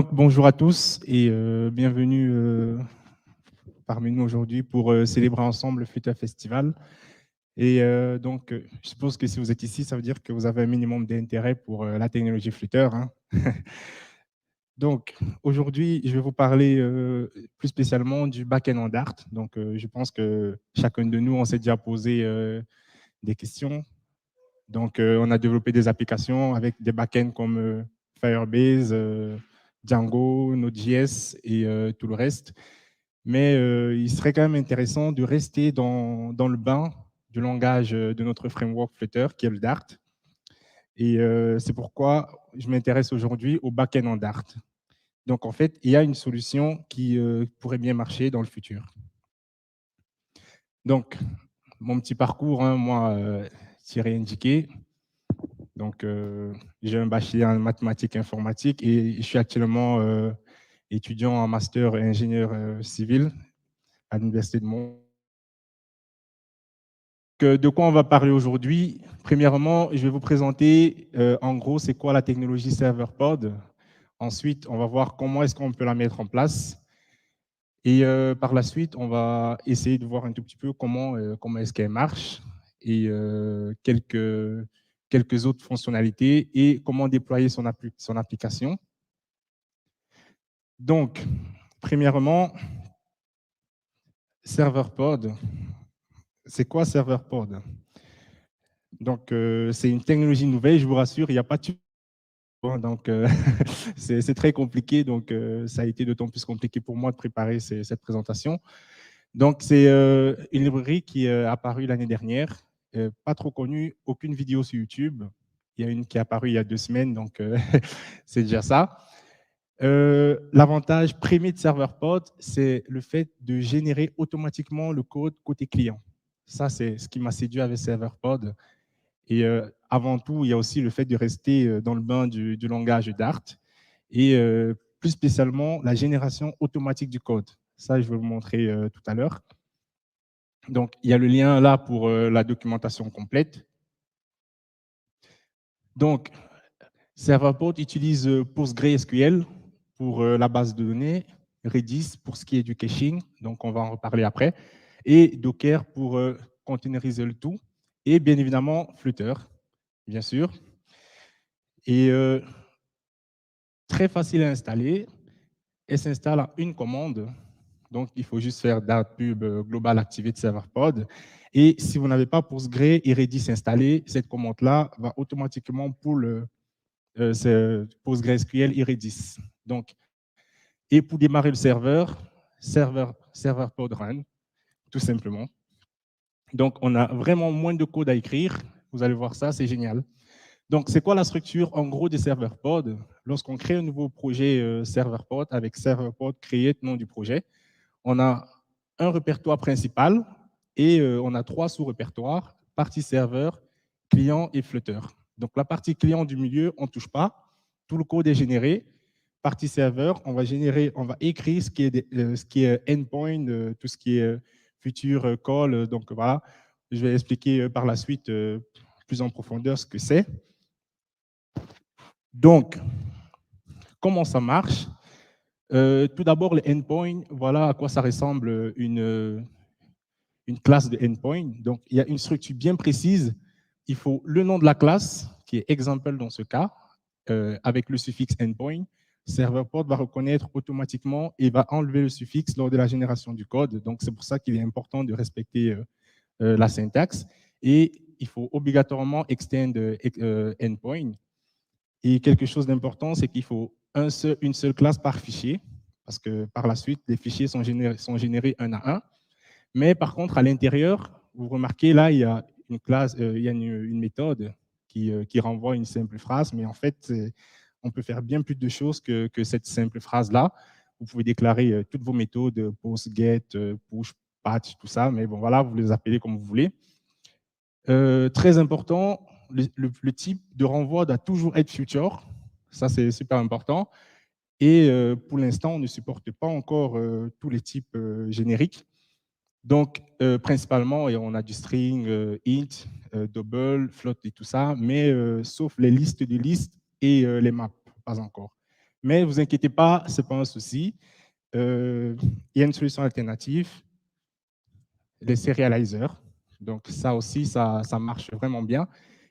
Donc, bonjour à tous et bienvenue parmi nous aujourd'hui pour célébrer ensemble le Flutter Festival. Et je suppose que si vous êtes ici, ça veut dire que vous avez un minimum d'intérêt pour la technologie Flutter, hein. Donc, aujourd'hui, je vais vous parler plus spécialement du back-end en Dart. Donc, je pense que chacun de nous, on s'est déjà posé des questions. Donc, on a développé des applications avec des back-ends comme Firebase, Django, Node.js et tout le reste. Mais il serait quand même intéressant de rester dans le bain du langage de notre framework Flutter, qui est le Dart. Et c'est pourquoi je m'intéresse aujourd'hui au back-end en Dart. Donc, en fait, il y a une solution qui pourrait bien marcher dans le futur. Donc, mon petit parcours, hein, moi, Thierry indiqué. Donc, j'ai un bachelier en mathématiques informatiques et je suis actuellement étudiant en master ingénieur civil à l'Université de Mont. De quoi on va parler aujourd'hui? Premièrement, je vais vous présenter en gros c'est quoi la technologie ServerPod. Ensuite, on va voir comment est-ce qu'on peut la mettre en place. Et par la suite, on va essayer de voir un tout petit peu comment est-ce qu'elle marche et quelques autres fonctionnalités et comment déployer son application. Donc, premièrement, ServerPod. C'est quoi ServerPod? Donc, c'est une technologie nouvelle, je vous rassure, il n'y a pas de... Donc, c'est très compliqué, donc ça a été d'autant plus compliqué pour moi de préparer cette présentation. Donc, c'est une librairie qui est apparue l'année dernière, pas trop connue, aucune vidéo sur YouTube. Il y a une qui est apparue il y a 2 semaines, donc c'est déjà ça. L'avantage premier de ServerPod, c'est le fait de générer automatiquement le code côté client. Ça, c'est ce qui m'a séduit avec ServerPod. Et avant tout, il y a aussi le fait de rester dans le bain du langage Dart et plus spécialement la génération automatique du code. Ça, je vais vous montrer tout à l'heure. Donc, il y a le lien là pour la documentation complète. Donc, ServerPod utilise PostgreSQL pour la base de données, Redis pour ce qui est du caching, donc on va en reparler après, et Docker pour containeriser le tout, et bien évidemment Flutter, bien sûr. Et très facile à installer, elle s'installe en une commande, donc il faut juste faire Dart pub global activate serverpod. Et si vous n'avez pas Postgre et Redis installé, cette commande-là va automatiquement pull PostgreSQL et Redis. Donc, et pour démarrer le serverpod run, tout simplement. Donc, on a vraiment moins de code à écrire. Vous allez voir ça, c'est génial. Donc, c'est quoi la structure en gros des serverpod? Lorsqu'on crée un nouveau projet serverpod avec serverpod create nom du projet, on a un répertoire principal et on a 3 sous-répertoires, partie serveur, client et Flutter. Donc, la partie client du milieu, on ne touche pas. Tout le code est généré. Partie serveur, on va écrire ce qui est endpoint, tout ce qui est future call. Donc, voilà, je vais expliquer par la suite plus en profondeur ce que c'est. Donc, comment ça marche? Tout d'abord, les endpoints, voilà à quoi ça ressemble une classe de endpoint. Donc, il y a une structure bien précise. Il faut le nom de la classe, qui est example dans ce cas, avec le suffixe endpoint. Serverpod va reconnaître automatiquement et va enlever le suffixe lors de la génération du code. Donc, c'est pour ça qu'il est important de respecter la syntaxe. Et il faut obligatoirement extend endpoint. Et quelque chose d'important, c'est qu'il faut une seule classe par fichier, parce que par la suite, les fichiers sont générés un à un. Mais par contre, à l'intérieur, vous remarquez là, il y a une classe, il y a une méthode qui renvoie une simple phrase, mais en fait, on peut faire bien plus de choses que cette simple phrase-là. Vous pouvez déclarer toutes vos méthodes, post, get, push, patch, tout ça, mais bon, voilà, vous les appelez comme vous voulez. Très important, le type de renvoi doit toujours être future. Ça, c'est super important. Et pour l'instant, on ne supporte pas encore tous les types génériques. Donc, principalement, on a du string, int, double, float et tout ça, mais sauf les listes de listes et les maps, pas encore. Mais ne vous inquiétez pas, ce n'est pas un souci. Il y a une solution alternative, les serializers. Donc ça aussi, ça marche vraiment bien.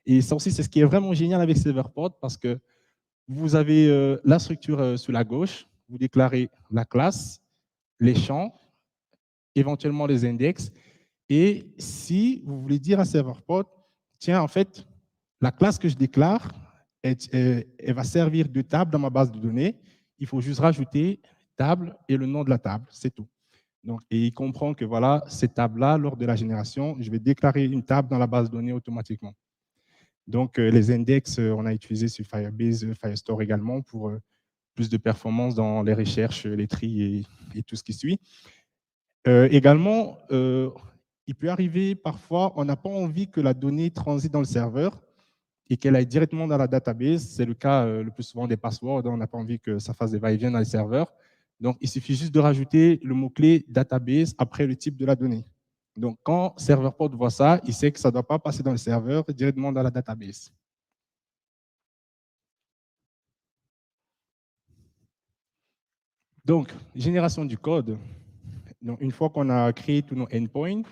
Et ça aussi, c'est ce qui est vraiment génial avec Silverport parce que vous avez la structure sur la gauche, vous déclarez la classe, les champs, éventuellement les index. Et si vous voulez dire à Serverport, tiens, en fait, la classe que je déclare, elle va servir de table dans ma base de données. Il faut juste rajouter table et le nom de la table, c'est tout. Donc, et il comprend que voilà, cette table-là, lors de la génération, je vais déclarer une table dans la base de données automatiquement. Donc, les index, on a utilisé sur Firebase, Firestore également pour plus de performance dans les recherches, les tris et tout ce qui suit. Également, il peut arriver parfois, on n'a pas envie que la donnée transite dans le serveur et qu'elle aille directement dans la database. C'est le cas le plus souvent des passwords. On n'a pas envie que ça fasse des va-et-vient dans le serveur. Donc, il suffit juste de rajouter le mot-clé database après le type de la donnée. Donc, quand Serverport voit ça, il sait que ça ne doit pas passer dans le serveur, directement dans la database. Donc, génération du code. Donc, une fois qu'on a créé tous nos endpoints,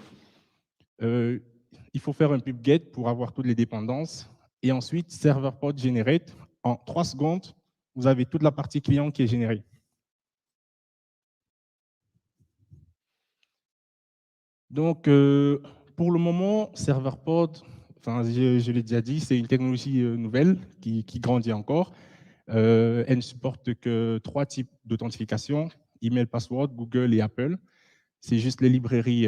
il faut faire un pub-get pour avoir toutes les dépendances. Et ensuite, Serverport generate. En 3 secondes, vous avez toute la partie client qui est générée. Donc, pour le moment, Serverport, enfin, je l'ai déjà dit, c'est une technologie nouvelle qui grandit encore. Elle ne supporte que 3 types d'authentification, email, password, Google et Apple. C'est juste les librairies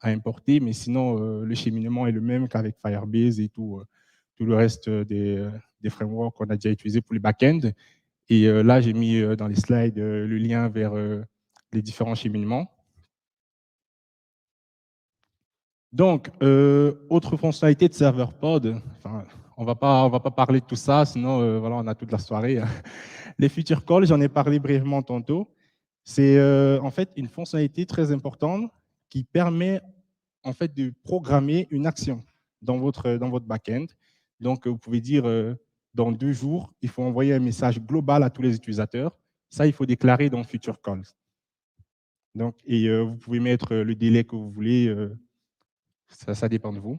à importer, mais sinon, le cheminement est le même qu'avec Firebase et tout le reste des frameworks qu'on a déjà utilisés pour les back-ends. Et là, j'ai mis dans les slides le lien vers les différents cheminements. Donc, autre fonctionnalité de ServerPod, enfin, on va pas parler de tout ça, sinon voilà, on a toute la soirée. Les feature calls, j'en ai parlé brièvement tantôt. C'est en fait une fonctionnalité très importante qui permet en fait de programmer une action dans votre back-end. Donc, vous pouvez dire dans 2 jours, il faut envoyer un message global à tous les utilisateurs. Ça, il faut déclarer dans feature calls. Donc, et vous pouvez mettre le délai que vous voulez. Ça dépend de vous.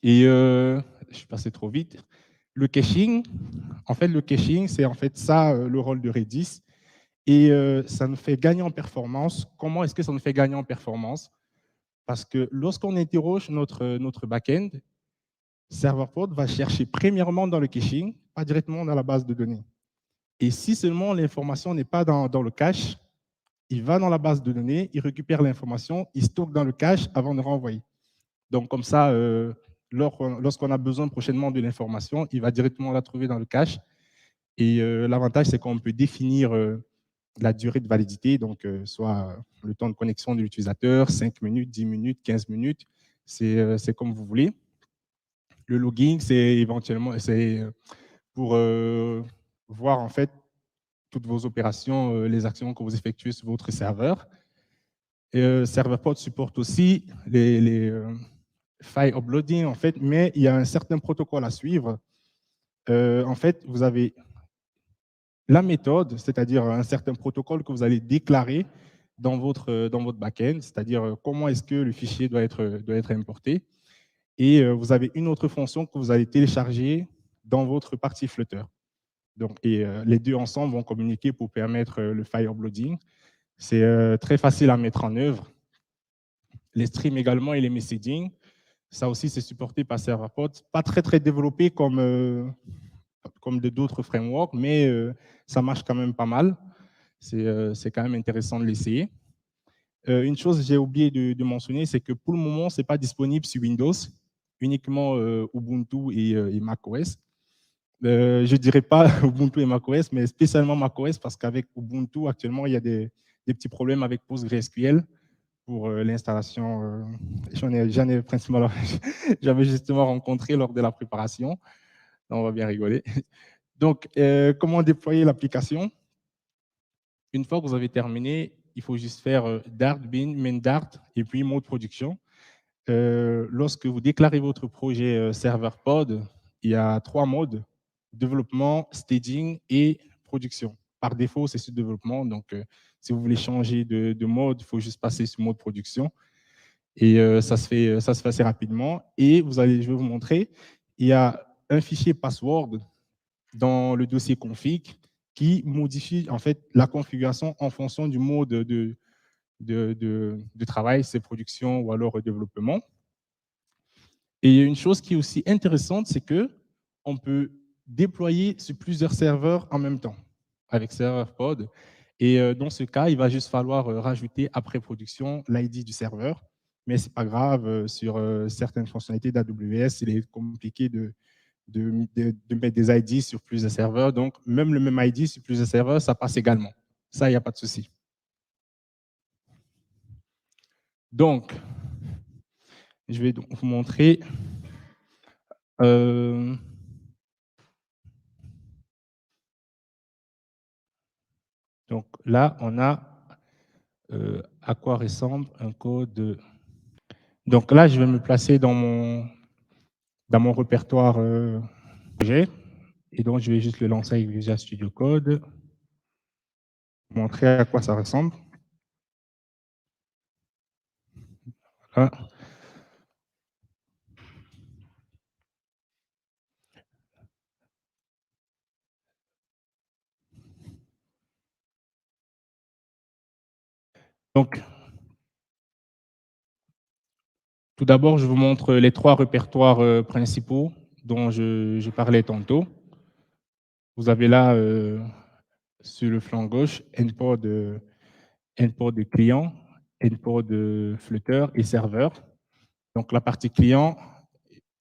Et je suis passé trop vite. Le caching, en fait, le caching, c'est en fait ça le rôle de Redis. Et ça nous fait gagner en performance. Comment est-ce que ça nous fait gagner en performance? Parce que lorsqu'on interroge notre back-end, Serverport va chercher premièrement dans le caching, pas directement dans la base de données. Et si seulement l'information n'est pas dans le cache, il va dans la base de données, il récupère l'information, il stocke dans le cache avant de renvoyer. Donc, comme ça, lorsqu'on a besoin prochainement de l'information, il va directement la trouver dans le cache. Et l'avantage, c'est qu'on peut définir la durée de validité, donc soit le temps de connexion de l'utilisateur, 5 minutes, 10 minutes, 15 minutes, c'est comme vous voulez. Le logging, c'est éventuellement pour voir en fait toutes vos opérations, les actions que vous effectuez sur votre serveur. Et Serverport supporte aussi les file uploading, en fait, mais il y a un certain protocole à suivre. En fait, vous avez la méthode, c'est-à-dire un certain protocole que vous allez déclarer dans votre back-end, c'est-à-dire comment est-ce que le fichier doit être importé. Et vous avez une autre fonction que vous allez télécharger dans votre partie Flutter. Donc, et les deux ensemble vont communiquer pour permettre le file uploading. C'est très facile à mettre en œuvre. Les streams également et les messaging, ça aussi, c'est supporté par Serverport. Pas très, très développé comme d'autres frameworks, mais ça marche quand même pas mal. C'est quand même intéressant de l'essayer. Une chose que j'ai oublié de mentionner, c'est que pour le moment, ce n'est pas disponible sur Windows, uniquement Ubuntu et macOS. Je ne dirais pas Ubuntu et macOS, mais spécialement macOS, parce qu'avec Ubuntu, actuellement, il y a des petits problèmes avec PostgreSQL pour l'installation. J'en ai principalement, j'avais justement rencontré lors de la préparation. On va bien rigoler. Donc, comment déployer l'application? Une fois que vous avez terminé, il faut juste faire Dart, bin, main Dart, et puis mode production. Lorsque vous déclarez votre projet serveur pod, il y a 3 modes, développement, staging et production. Par défaut, c'est sur développement. Donc, si vous voulez changer de mode, il faut juste passer sur mode production. Et ça se fait assez rapidement. Et je vais vous montrer, il y a un fichier password dans le dossier config qui modifie en fait la configuration en fonction du mode de travail, c'est production ou alors développement. Et une chose qui est aussi intéressante, c'est que on peut déployer sur plusieurs serveurs en même temps avec serveur pod. Et dans ce cas, il va juste falloir rajouter après production l'ID du serveur. Mais ce n'est pas grave, sur certaines fonctionnalités d'AWS, il est compliqué de mettre des ID sur plusieurs serveurs. Donc, même le même ID sur plusieurs serveurs, ça passe également. Ça, il n'y a pas de souci. Donc, je vais donc vous montrer. Donc là, on a à quoi ressemble un code. Donc là, je vais me placer dans mon répertoire projet. Et donc, je vais juste le lancer avec Visual Studio Code, montrer à quoi ça ressemble. Voilà. Donc, tout d'abord, je vous montre les 3 répertoires principaux dont je parlais tantôt. Vous avez là, sur le flanc gauche, endpoint de client, endpoint de Flutter et serveur. Donc, la partie client,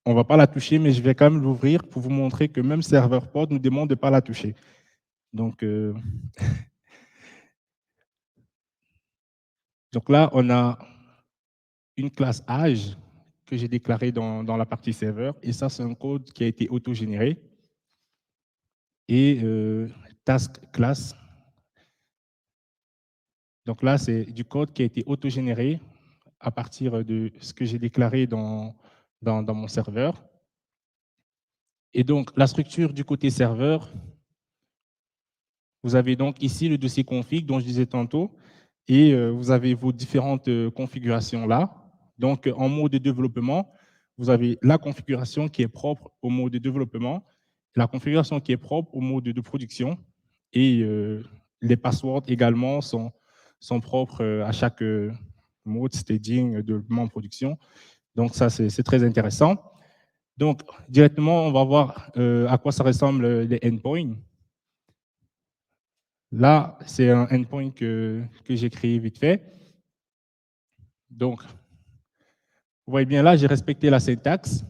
on ne va pas la toucher, mais je vais quand même l'ouvrir pour vous montrer que même serveur pod nous demande de ne pas la toucher. Donc, donc là, on a une classe âge que j'ai déclarée dans la partie serveur. Et ça, c'est un code qui a été autogénéré. Et task class. Donc là, c'est du code qui a été autogénéré à partir de ce que j'ai déclaré dans mon serveur. Et donc, la structure du côté serveur, vous avez donc ici le dossier config dont je disais tantôt, et vous avez vos différentes configurations là. Donc, en mode de développement, vous avez la configuration qui est propre au mode de développement, la configuration qui est propre au mode de production, et les passwords également sont propres à chaque mode, staging, développement, en production. Donc, ça, c'est très intéressant. Donc, directement, on va voir à quoi ça ressemble les endpoints. Là, c'est un endpoint que j'ai créé vite fait. Donc, vous voyez bien là, j'ai respecté la syntaxe.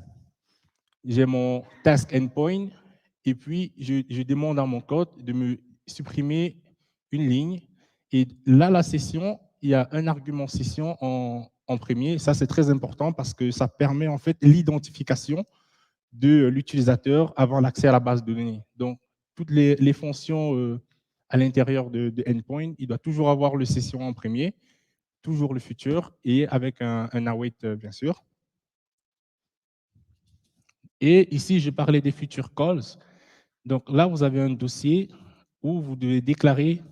J'ai mon task endpoint et puis je demande à mon code de me supprimer une ligne. Et là, la session, il y a un argument session en premier. Ça, c'est très important parce que ça permet en fait l'identification de l'utilisateur avant l'accès à la base de données. Donc, toutes les fonctions à l'intérieur de endpoint, il doit toujours avoir le session en premier, toujours le futur et avec un await, bien sûr. Et ici, je parlais des future calls. Donc là, vous avez un dossier où vous devez déclarer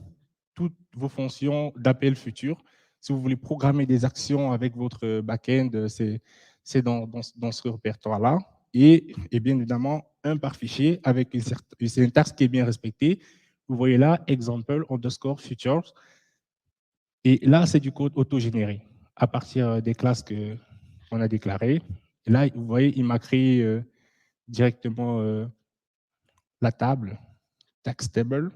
toutes vos fonctions d'appel futur. Si vous voulez programmer des actions avec votre back-end, c'est dans ce répertoire-là. Et bien évidemment, un par fichier avec une syntaxe qui est bien respectée. Vous voyez là, example underscore futures. Et là, c'est du code autogénéré à partir des classes qu'on a déclarées. Et là, vous voyez, il m'a créé directement la table, tax table,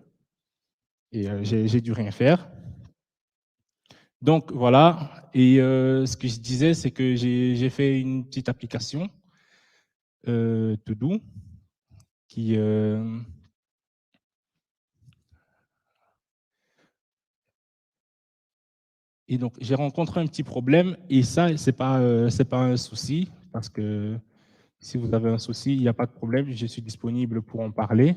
et j'ai dû rien faire. Donc voilà, et ce que je disais, c'est que j'ai fait une petite application To Do qui et donc j'ai rencontré un petit problème et ça c'est pas un souci parce que si vous avez un souci, il n'y a pas de problème, je suis disponible pour en parler.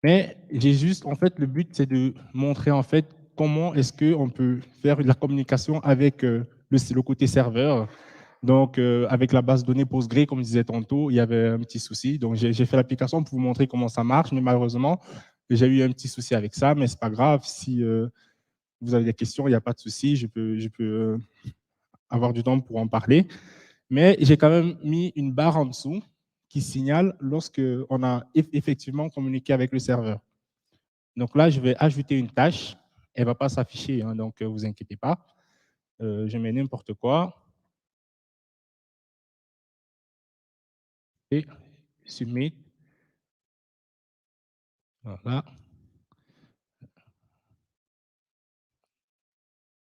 Mais j'ai juste, en fait, le but, c'est de montrer, en fait, comment est-ce qu'on peut faire de la communication avec le côté serveur Donc, avec la base de données Postgre, comme je disais tantôt, il y avait un petit souci. Donc, j'ai fait l'application pour vous montrer comment ça marche, mais malheureusement, j'ai eu un petit souci avec ça, mais c'est pas grave. Si vous avez des questions, il n'y a pas de souci, je peux avoir du temps pour en parler. Mais j'ai quand même mis une barre en dessous qui signale lorsque on a effectivement communiqué avec le serveur. Donc là, je vais ajouter une tâche. Elle ne va pas s'afficher, hein, donc vous inquiétez pas. Je mets n'importe quoi. Et submit. Voilà.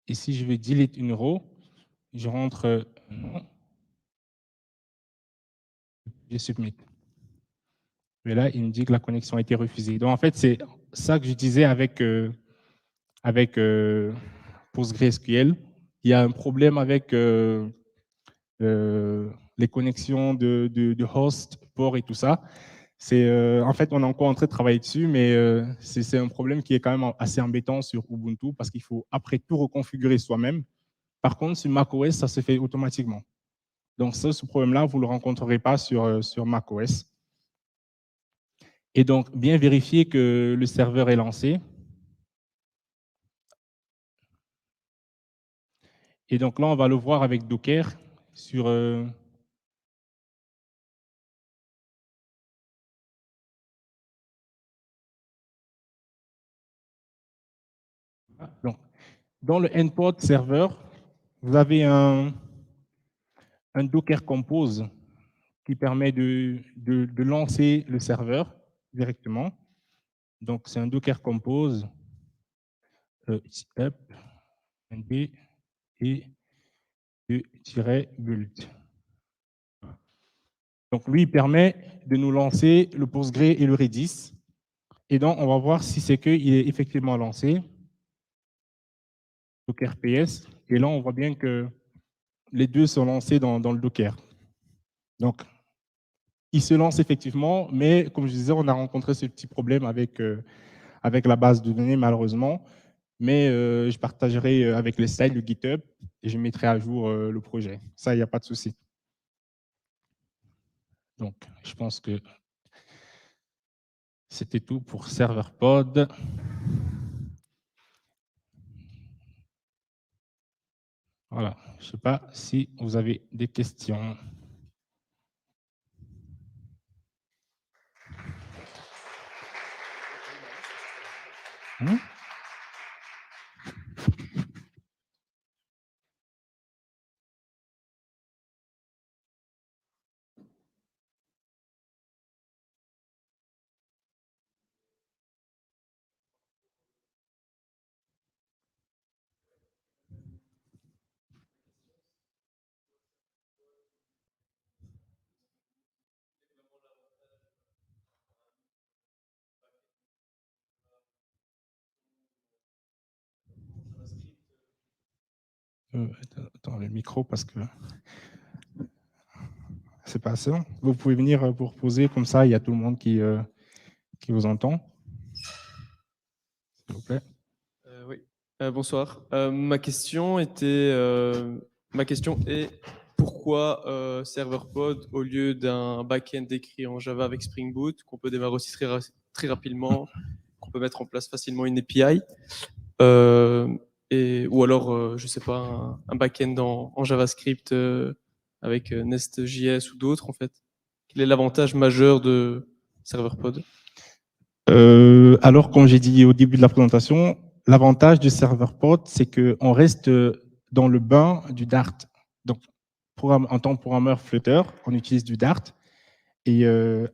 Et si je veux delete une row, je rentre non, je submit. Et là, il me dit que la connexion a été refusée. Donc en fait, c'est ça que je disais avec PostgreSQL. Il y a un problème avec les connexions de host, port et tout ça. En fait, on est encore en train de travailler dessus, mais c'est un problème qui est quand même assez embêtant sur Ubuntu parce qu'il faut après tout reconfigurer soi-même. Par contre, sur macOS, ça se fait automatiquement. Donc, ce problème-là, vous ne le rencontrerez pas sur macOS. Et donc, bien vérifier que le serveur est lancé. Et donc là, on va le voir avec Docker sur... donc, dans le endpoint serveur, vous avez un Docker Compose qui permet de lancer le serveur directement. Donc, c'est un Docker Compose up, nb et -build. Donc, lui, il permet de nous lancer le Postgre et le Redis. Et donc, on va voir si c'est qu'il est effectivement lancé. Docker PS. Et là, on voit bien que les deux sont lancés dans le Docker. Donc, il se lance effectivement, mais comme je disais, on a rencontré ce petit problème avec la base de données, malheureusement. Mais je partagerai avec les slides le GitHub et je mettrai à jour le projet. Ça, il n'y a pas de souci. Donc, je pense que c'était tout pour ServerPod. Voilà, je ne sais pas si vous avez des questions. Attends, le micro parce que c'est pas assez. Vous pouvez venir pour poser comme ça, il y a tout le monde qui vous entend. S'il vous plaît. Oui. Bonsoir. Ma question est pourquoi ServerPod au lieu d'un back-end écrit en Java avec Spring Boot qu'on peut démarrer aussi très rapidement, qu'on peut mettre en place facilement une API, ou alors je sais pas un back-end en JavaScript avec Nest.js ou d'autres en fait. Quel est l'avantage majeur de ServerPod? Alors, comme j'ai dit au début de la présentation, l'avantage du ServerPod, c'est qu'on reste dans le bain du Dart. Donc, en tant que programmeur Flutter, on utilise du Dart. Et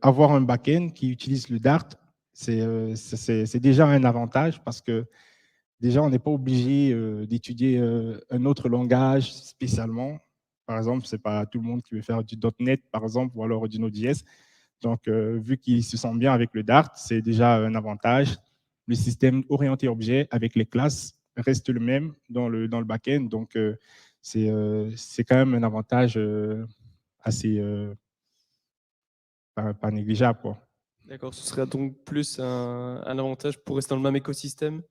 avoir un back-end qui utilise le Dart, c'est déjà un avantage parce que déjà, on n'est pas obligé d'étudier un autre langage spécialement. Par exemple, ce n'est pas tout le monde qui veut faire du .NET, par exemple, ou alors du Node.js. Donc, vu qu'il se sent bien avec le Dart, c'est déjà un avantage. Le système orienté objet avec les classes reste le même dans le back-end. Donc, c'est quand même un avantage assez pas négligeable, quoi. D'accord, ce serait donc plus un avantage pour rester dans le même écosystème?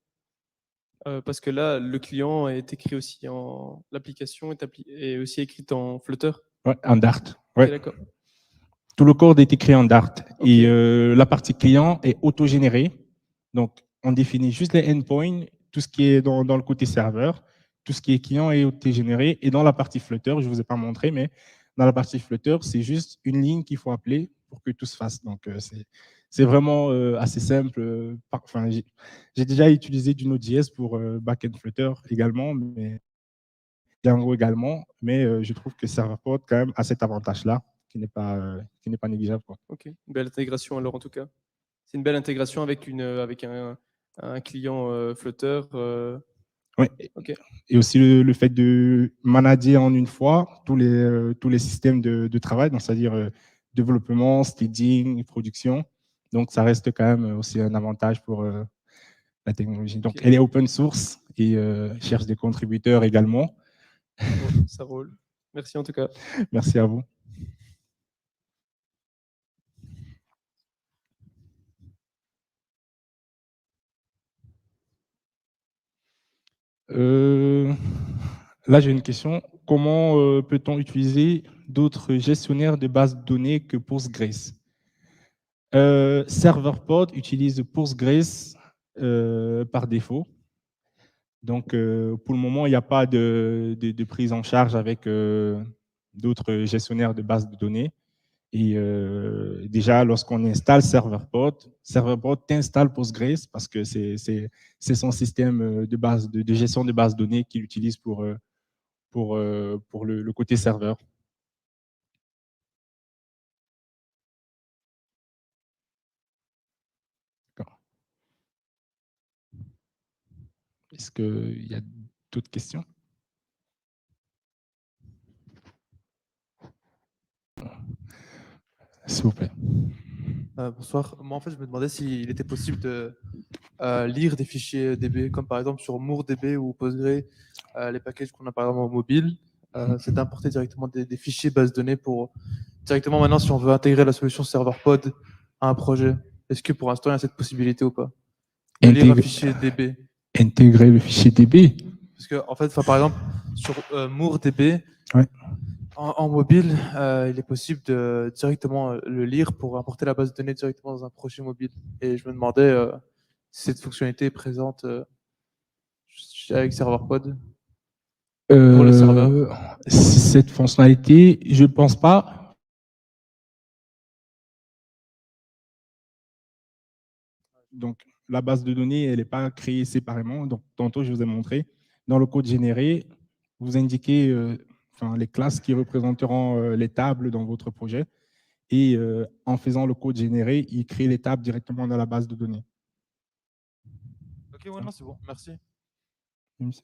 Parce que là, le client est écrit aussi en... L'application est aussi écrite en Flutter. Ouais, en Dart. Ok, Ouais. d'accord. Tout le code est écrit en Dart. Ok. Et la partie client est autogénérée. Donc, on définit juste les endpoints, tout ce qui est dans le côté serveur, tout ce qui est client est autogénéré. Et dans la partie Flutter, je ne vous ai pas montré, mais dans la partie Flutter, c'est juste une ligne qu'il faut appeler pour que tout se fasse. Donc, c'est vraiment assez simple. Enfin, j'ai déjà utilisé du Node.js pour backend Flutter également, mais Django également, mais je trouve que Serverpod quand même a cet avantage-là qui n'est pas négligeable, quoi. Ok, une belle intégration alors en tout cas. C'est une belle intégration avec, avec un client Flutter. Ouais. Ok, Et aussi le fait de manager en une fois tous les systèmes de travail, donc c'est-à-dire développement, staging, production. Donc ça reste quand même aussi un avantage pour la technologie. Donc ok. elle est open source et cherche des contributeurs également. Ça roule. Merci en tout cas. Merci à vous. Là, j'ai une question. Comment peut-on utiliser d'autres gestionnaires de bases de données que Postgres? Serverpod utilise Postgres par défaut. Donc, pour le moment, il n'y a pas de prise en charge avec d'autres gestionnaires de bases de données. Et déjà, lorsqu'on installe Serverpod t'installe Postgres parce que c'est son système de gestion de base de données qu'il utilise pour le côté serveur. Est-ce qu'il y a d'autres questions? S'il vous plaît. Bonsoir. Moi, en fait, je me demandais s'il était possible de lire des fichiers DB, comme par exemple sur MourDB ou Postgre, les packages qu'on a par exemple en mobile. C'est d'importer directement des fichiers base de données pour directement maintenant, si on veut intégrer la solution Serverpod à un projet. Est-ce que pour l'instant, il y a cette possibilité ou pas? De lire un fichier DB. Intégrer le fichier DB. Parce que, en fait, par exemple, sur MourDB, Ouais. en mobile, il est possible de directement le lire pour importer la base de données directement dans un projet mobile. Et je me demandais si cette fonctionnalité est présente avec Serverpod pour le serveur. Cette fonctionnalité, je ne pense pas. Donc, la base de données, elle n'est pas créée séparément. Donc, tantôt, je vous ai montré. Dans le code généré, vous indiquez les classes qui représenteront les tables dans votre projet. Et en faisant le code généré, il crée les tables directement dans la base de données. Ok, ouais, non, c'est bon, merci. Merci.